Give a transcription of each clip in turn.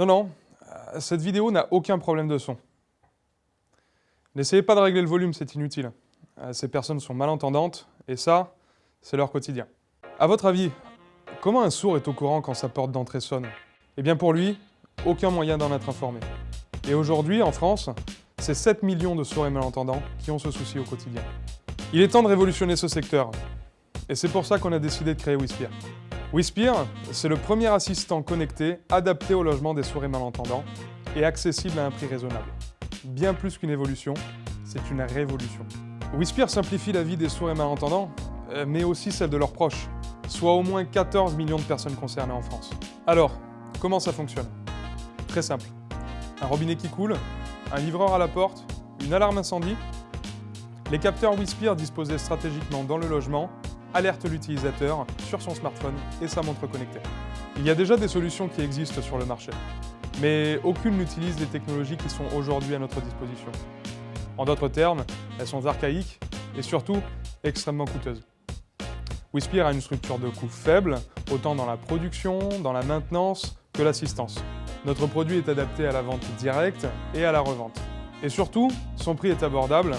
Non, non, cette vidéo n'a aucun problème de son. N'essayez pas de régler le volume, c'est inutile. Ces personnes sont malentendantes, et ça, c'est leur quotidien. À votre avis, comment un sourd est au courant quand sa porte d'entrée sonne? Eh bien pour lui, aucun moyen d'en être informé. Et aujourd'hui, en France, c'est 7 millions de sourds et malentendants qui ont ce souci au quotidien. Il est temps de révolutionner ce secteur. Et c'est pour ça qu'on a décidé de créer Wispir. Wispir, c'est le premier assistant connecté adapté au logement des sourds et malentendants et accessible à un prix raisonnable. Bien plus qu'une évolution, c'est une révolution. Wispir simplifie la vie des sourds et malentendants, mais aussi celle de leurs proches, soit au moins 14 millions de personnes concernées en France. Alors, comment ça fonctionne? Très simple. Un robinet qui coule, un livreur à la porte, une alarme incendie. Les capteurs Wispir disposés stratégiquement dans le logement alertent l'utilisateur sur son smartphone et sa montre connectée. Il y a déjà des solutions qui existent sur le marché, mais aucune n'utilise les technologies qui sont aujourd'hui à notre disposition. En d'autres termes, elles sont archaïques et surtout extrêmement coûteuses. Wispir a une structure de coût faible, autant dans la production, dans la maintenance que l'assistance. Notre produit est adapté à la vente directe et à la revente. Et surtout, son prix est abordable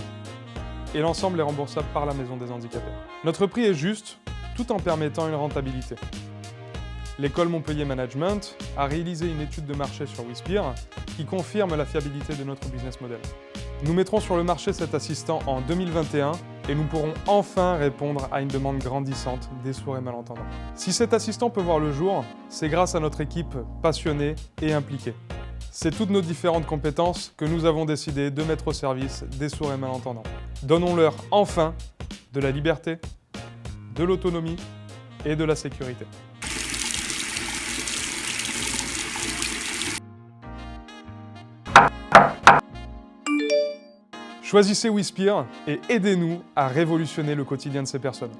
et l'ensemble est remboursable par la Maison des Handicapés. Notre prix est juste, tout en permettant une rentabilité. L'école Montpellier Management a réalisé une étude de marché sur Wispir qui confirme la fiabilité de notre business model. Nous mettrons sur le marché cet assistant en 2021 et nous pourrons enfin répondre à une demande grandissante des sourds et malentendants. Si cet assistant peut voir le jour, c'est grâce à notre équipe passionnée et impliquée. C'est toutes nos différentes compétences que nous avons décidé de mettre au service des sourds et malentendants. Donnons-leur enfin de la liberté, de l'autonomie et de la sécurité. Choisissez Wispir et aidez-nous à révolutionner le quotidien de ces personnes.